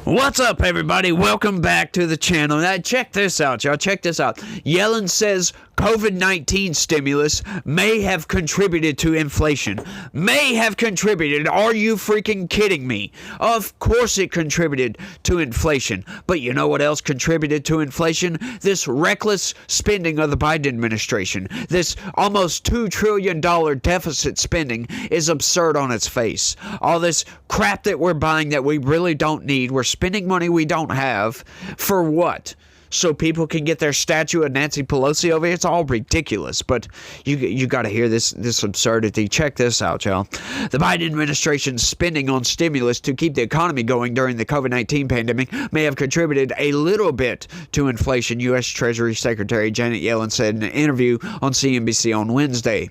What's up, everybody? Welcome back to the channel. Now, check this out, y'all. Check this out. Yellen says COVID-19 stimulus may have contributed to inflation. May have contributed. Are you freaking kidding me? Of course it contributed to inflation. But you know what else contributed to inflation? This reckless spending of the Biden administration. This almost $2 trillion deficit spending is absurd on its face. All this crap that we're buying that we really don't need. We're spending money we don't have. For what? So people can get their statue of Nancy Pelosi over here? It's all ridiculous, but you got to hear this absurdity. Check this out, y'all. The Biden administration's spending on stimulus to keep the economy going during the COVID-19 pandemic may have contributed a little bit to inflation, U.S. Treasury Secretary Janet Yellen said in an interview on CNBC on Wednesday.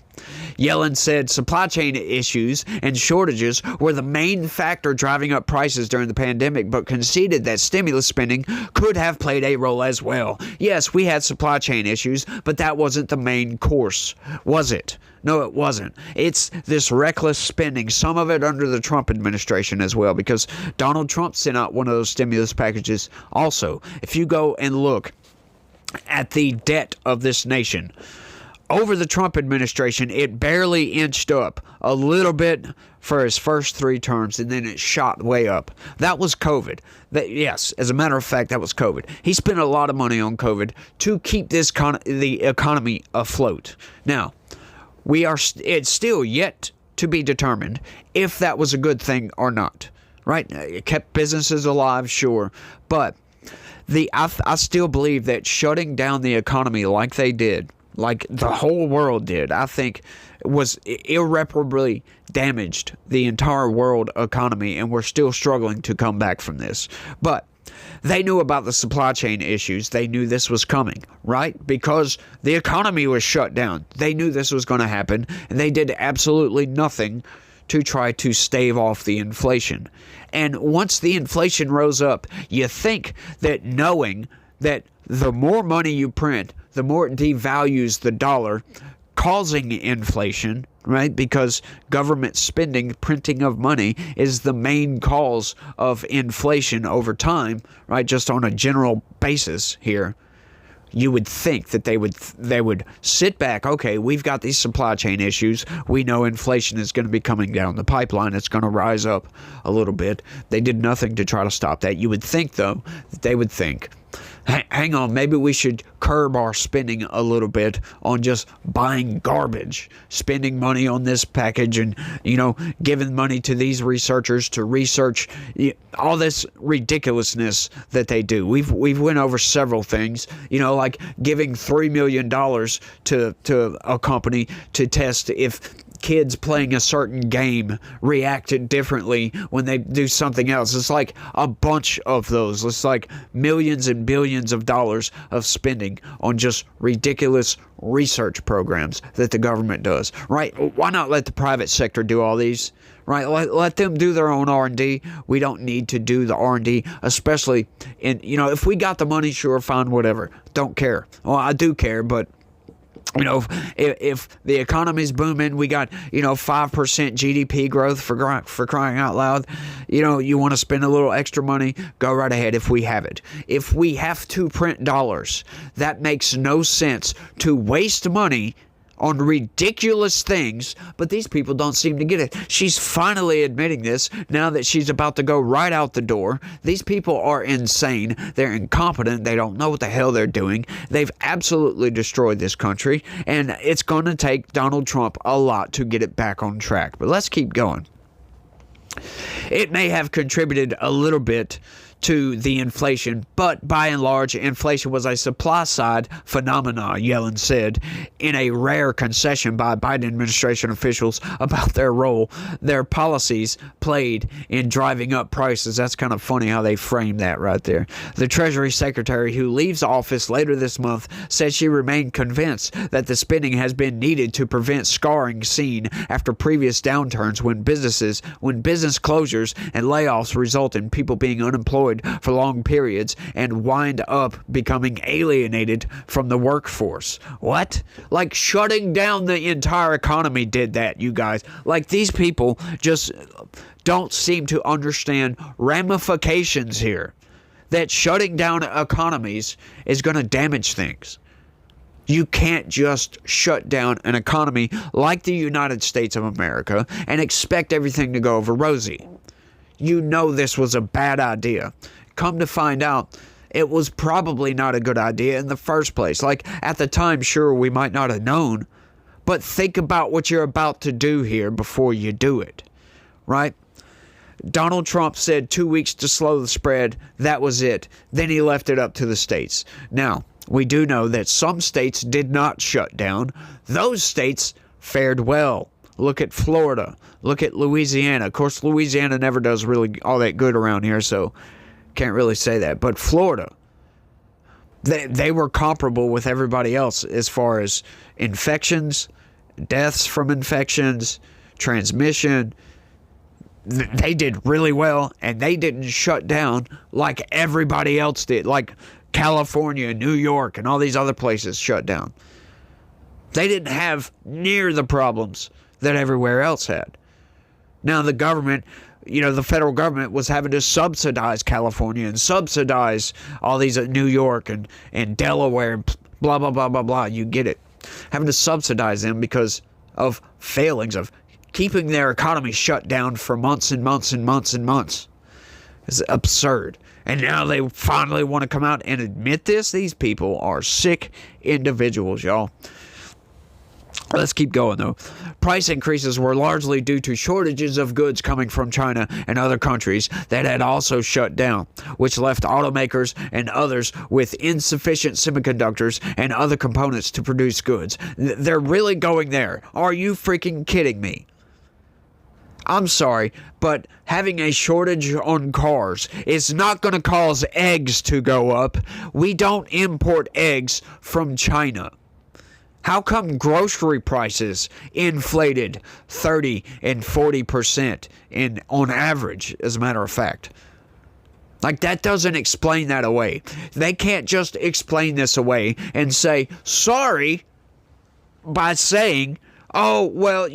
Yellen said supply chain issues and shortages were the main factor driving up prices during the pandemic, but conceded that stimulus spending could have played a role as well. Yes, we had supply chain issues, but that wasn't the main course, was it? No, it wasn't. It's this reckless spending, some of it under the Trump administration as well, because Donald Trump sent out one of those stimulus packages also. If you go and look at the debt of this nation, over the Trump administration, it barely inched up a little bit for his first 3 terms, and then it shot way up. That was COVID. Yes, as a matter of fact, that was COVID. He spent a lot of money on COVID to keep the economy afloat. Now, it's still yet to be determined if that was a good thing or not. Right? It kept businesses alive, sure, but I still believe that shutting down the economy like they did, like the whole world did, I think was irreparably damaged the entire world economy, and we're still struggling to come back from this. But they knew about the supply chain issues. They knew this was coming, right? Because the economy was shut down. They knew this was going to happen, and they did absolutely nothing to try to stave off the inflation. And once the inflation rose up, you think that knowing that the more money you print, the more it devalues the dollar, causing inflation, right? Because government spending, printing of money, is the main cause of inflation over time, right? Just on a general basis here. You would think that they would sit back. Okay, we've got these supply chain issues. We know inflation is going to be coming down the pipeline. It's going to rise up a little bit. They did nothing to try to stop that. You would think, though, that they would think, hang on, maybe we should curb our spending a little bit on just buying garbage, spending money on this package, and, giving money to these researchers to research all this ridiculousness that they do. We've went over several things, like giving $3 million to a company to test if kids playing a certain game reacted differently when they do something else. It's like a bunch of those. It's like millions and billions of dollars of spending on just ridiculous research programs that the government does, right? Why not let the private sector do all these, right? Let them do their own R&D. We don't need to do the R&D, especially in, if we got the money, sure, fine, whatever. Don't care. Well, I do care, but if the economy's booming, we got, 5% GDP growth for crying out loud. You want to spend a little extra money, go right ahead if we have it. If we have to print dollars, that makes no sense to waste money on ridiculous things, but these people don't seem to get it. She's finally admitting this now that she's about to go right out the door. These people are insane. They're incompetent. They don't know what the hell they're doing. They've absolutely destroyed this country, and it's going to take Donald Trump a lot to get it back on track. But let's keep going. It may have contributed a little bit to the inflation, but by and large, inflation was a supply-side phenomena, Yellen said, in a rare concession by Biden administration officials about their role their policies played in driving up prices. That's kind of funny how they framed that right there. The Treasury Secretary, who leaves office later this month, said she remained convinced that the spending has been needed to prevent scarring seen after previous downturns when business closures and layoffs result in people being unemployed for long periods and wind up becoming alienated from the workforce. What? Like shutting down the entire economy did that, you guys. Like these people just don't seem to understand ramifications here. That shutting down economies is going to damage things. You can't just shut down an economy like the United States of America and expect everything to go over rosy. You know this was a bad idea. Come to find out, it was probably not a good idea in the first place. Like, at the time, sure, we might not have known, but think about what you're about to do here before you do it, right? Donald Trump said 2 weeks to slow the spread. That was it. Then he left it up to the states. Now, we do know that some states did not shut down. Those states fared well. Look at Florida. Look at Louisiana. Of course, Louisiana never does really all that good around here, so can't really say that. But Florida, they were comparable with everybody else as far as infections, deaths from infections, transmission. They did really well, and they didn't shut down like everybody else did. Like California, New York, and all these other places shut down. They didn't have near the problems that everywhere else had. Now the government, the federal government was having to subsidize California and subsidize all these New York and Delaware, blah, blah, blah, blah, blah. You get it. Having to subsidize them because of failings of keeping their economy shut down for months and months and months and months. It's absurd. And now they finally want to come out and admit this? These people are sick individuals, y'all. Let's keep going, though. Price increases were largely due to shortages of goods coming from China and other countries that had also shut down, which left automakers and others with insufficient semiconductors and other components to produce goods. They're really going there. Are you freaking kidding me? I'm sorry, but having a shortage on cars is not going to cause eggs to go up. We don't import eggs from China. How come grocery prices inflated 30 and 40% on average, as a matter of fact? Like, that doesn't explain that away. They can't just explain this away and say, sorry, by saying, oh, well,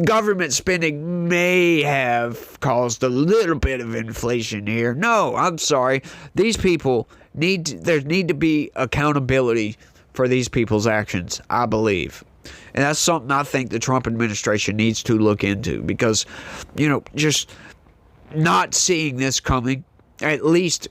government spending may have caused a little bit of inflation here. No, I'm sorry. These people there need to be accountability for these people's actions, I believe. And that's something I think the Trump administration needs to look into because, just not seeing this coming, at least,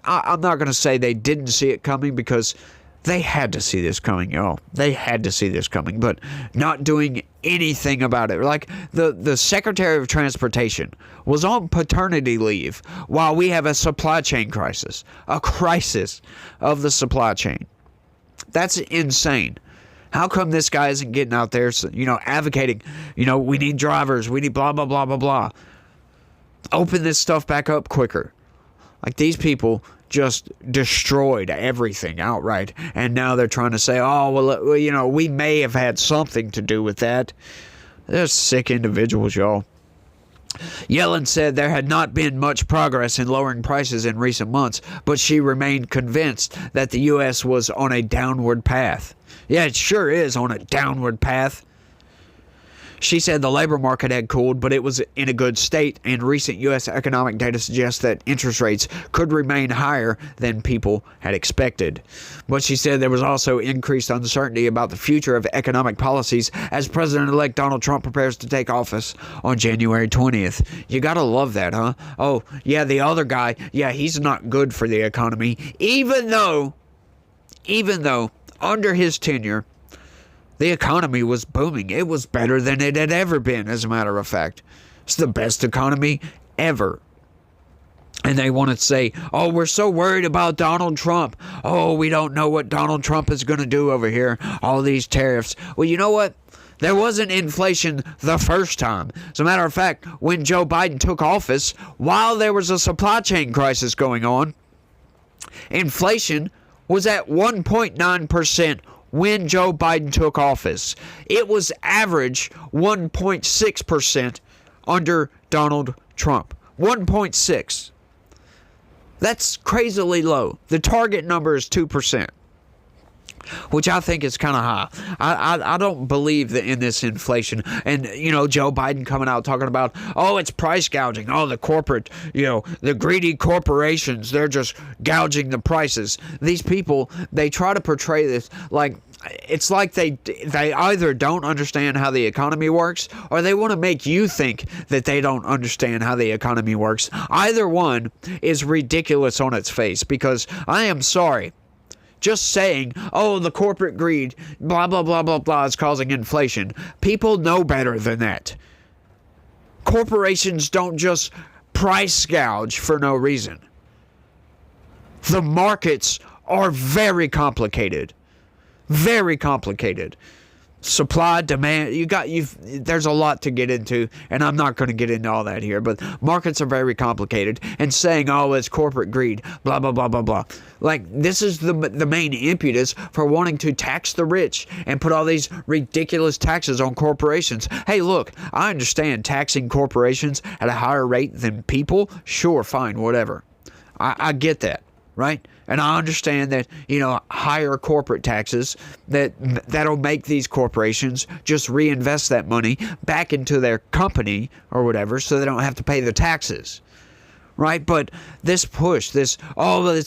I'm not going to say they didn't see it coming because they had to see this coming, y'all. They had to see this coming, but not doing anything about it. Like the Secretary of Transportation was on paternity leave while we have a supply chain crisis, a crisis of the supply chain. That's insane. How come this guy isn't getting out there, advocating, we need drivers, we need blah, blah, blah, blah, blah. Open this stuff back up quicker. Like, these people just destroyed everything outright. And now they're trying to say, oh, well, we may have had something to do with that. They're sick individuals, y'all. Yellen said there had not been much progress in lowering prices in recent months, but she remained convinced that the U.S. was on a downward path. Yeah, it sure is on a downward path. She said the labor market had cooled, but it was in a good state, and recent U.S. economic data suggests that interest rates could remain higher than people had expected. But she said there was also increased uncertainty about the future of economic policies as President-elect Donald Trump prepares to take office on January 20th. You gotta love that, huh? Oh, yeah, the other guy, yeah, he's not good for the economy, even though under his tenure, the economy was booming. It was better than it had ever been, as a matter of fact. It's the best economy ever. And they want to say, oh, we're so worried about Donald Trump. Oh, we don't know what Donald Trump is going to do over here. All these tariffs. Well, you know what? There wasn't inflation the first time. As a matter of fact, when Joe Biden took office, while there was a supply chain crisis going on, inflation was at 1.9%. When Joe Biden took office. It was average 1.6% under Donald Trump. 1.6. That's crazily low. The target number is 2%. which I think is kind of high. I don't believe that in this inflation. And, Joe Biden coming out talking about, oh, it's price gouging. Oh, the corporate, the greedy corporations, they're just gouging the prices. These people, they try to portray this like, it's like they either don't understand how the economy works, or they want to make you think that they don't understand how the economy works. Either one is ridiculous on its face, because I am sorry, just saying, oh, the corporate greed, blah, blah, blah, blah, blah, is causing inflation. People know better than that. Corporations don't just price gouge for no reason. The markets are very complicated. Very complicated. Supply, demand, there's a lot to get into, and I'm not going to get into all that here, but markets are very complicated, and saying, oh, it's corporate greed, blah, blah, blah, blah, blah. Like, this is the main impetus for wanting to tax the rich and put all these ridiculous taxes on corporations. Hey, look, I understand taxing corporations at a higher rate than people. Sure, fine, whatever. I get that, right? And I understand that, higher corporate taxes, that'll make these corporations just reinvest that money back into their company or whatever, so they don't have to pay the taxes, right? But this push, this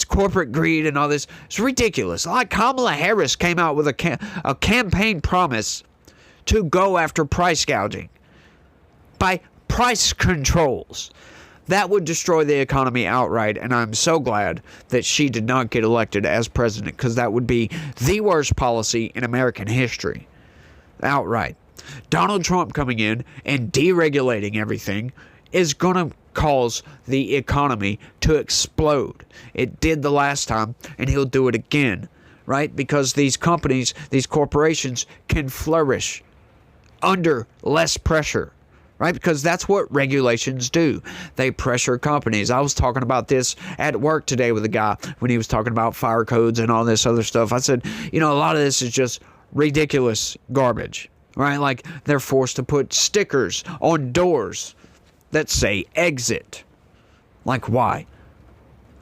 corporate greed and all this, it's ridiculous. Like Kamala Harris came out with a campaign promise to go after price gouging by price controls. That would destroy the economy outright, and I'm so glad that she did not get elected as president, because that would be the worst policy in American history. Outright. Donald Trump coming in and deregulating everything is going to cause the economy to explode. It did the last time, and he'll do it again, right? Because these companies, these corporations can flourish under less pressure. Right? Because that's what regulations do. They pressure companies. I was talking about this at work today with a guy when he was talking about fire codes and all this other stuff. I said, a lot of this is just ridiculous garbage. Right? Like, they're forced to put stickers on doors that say exit. Like, why?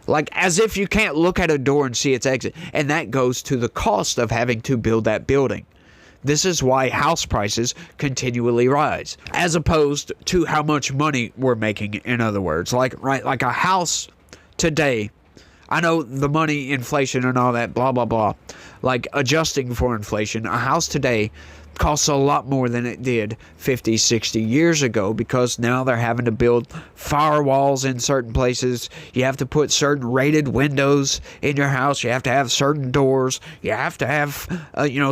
Like, as if you can't look at a door and see its exit. And that goes to the cost of having to build that building. This is why house prices continually rise, as opposed to how much money we're making, in other words. Like a house today, I know the money, inflation and all that, blah, blah, blah. Like, adjusting for inflation, a house today costs a lot more than it did 50, 60 years ago, because now they're having to build firewalls in certain places. You have to put certain rated windows in your house. You have to have certain doors. You have to have,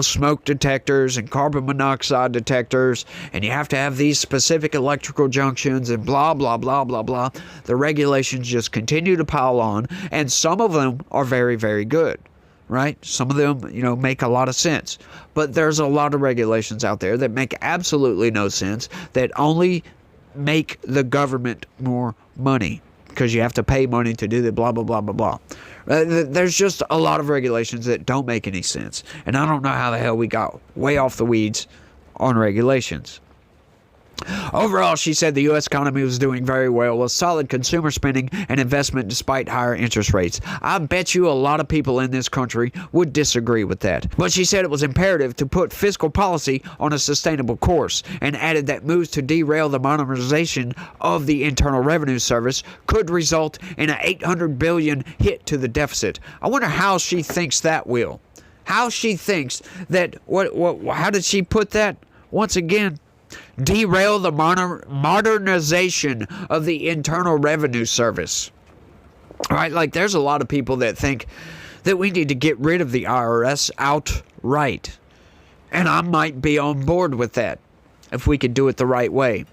smoke detectors and carbon monoxide detectors. And you have to have these specific electrical junctions and blah, blah, blah, blah, blah. The regulations just continue to pile on. And some of them are very, very good. Right? Some of them, make a lot of sense. But there's a lot of regulations out there that make absolutely no sense, that only make the government more money, because you have to pay money to do the blah, blah, blah, blah, blah. There's just a lot of regulations that don't make any sense. And I don't know how the hell we got way off the weeds on regulations. Overall, she said the U.S. economy was doing very well with solid consumer spending and investment despite higher interest rates. I bet you a lot of people in this country would disagree with that. But she said it was imperative to put fiscal policy on a sustainable course, and added that moves to derail the modernization of the Internal Revenue Service could result in an $800 billion hit to the deficit. I wonder how she thinks that will. How she thinks that, how did she put that? Once again, derail the modernization of the Internal Revenue Service. Right? Like, there's a lot of people that think that we need to get rid of the IRS outright. And I might be on board with that if we could do it the right way.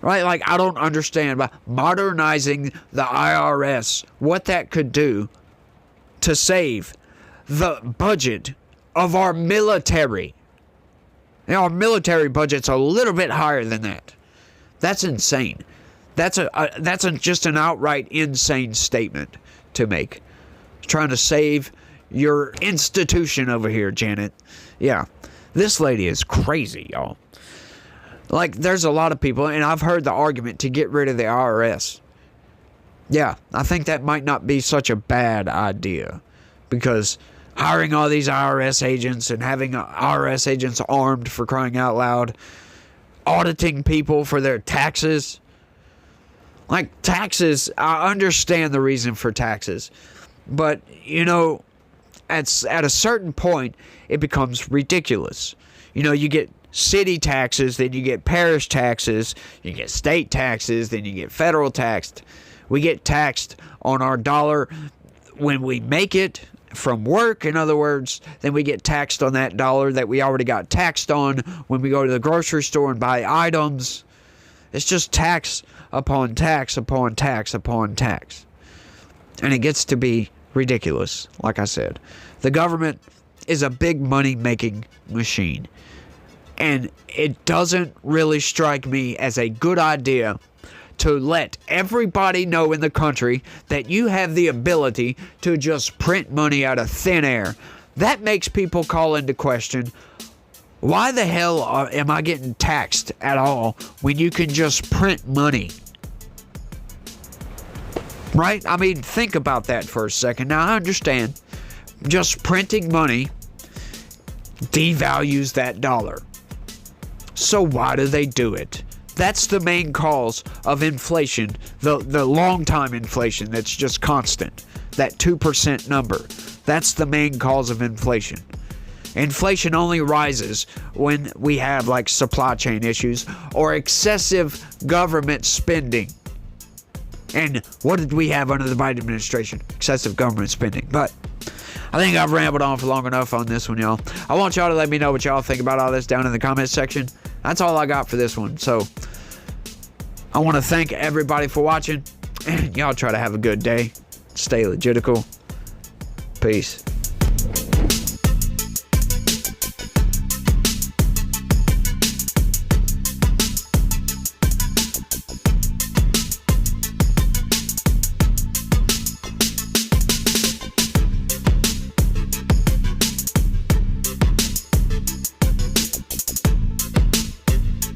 Right? Like, I don't understand by modernizing the IRS, what that could do to save the budget of our military. Our military budget's a little bit higher than that. That's insane. That's just an outright insane statement to make. Trying to save your institution over here, Janet. Yeah, this lady is crazy, y'all. Like, there's a lot of people, and I've heard the argument to get rid of the IRS. Yeah, I think that might not be such a bad idea, because hiring all these IRS agents and having IRS agents armed, for crying out loud, auditing people for their taxes. Like, taxes, I understand the reason for taxes, but, you know, at a certain point, it becomes ridiculous. You know, you get city taxes, then you get parish taxes, you get state taxes, then you get federal tax. We get taxed on our dollar when we make it from work. In other words, then we get taxed on that dollar that we already got taxed on when we go to the grocery store and buy items. It's just tax upon tax upon tax upon tax. And it gets to be ridiculous, like I said. The government is a big money-making machine. And it doesn't really strike me as a good idea to let everybody know in the country that you have the ability to just print money out of thin air. That makes people call into question, why the hell am I getting taxed at all when you can just print money? Right? I mean, think about that for a second. Now, I understand just printing money devalues that dollar. So why do they do it? That's the main cause of inflation, the long-time inflation that's just constant, that 2% number. That's the main cause of inflation. Inflation only rises when we have like supply chain issues or excessive government spending. And what did we have under the Biden administration? Excessive government spending. But I think I've rambled on for long enough on this one, y'all. I want y'all to let me know what y'all think about all this down in the comments section. That's all I got for this one. So I want to thank everybody for watching. And y'all try to have a good day. Stay legitical. Peace.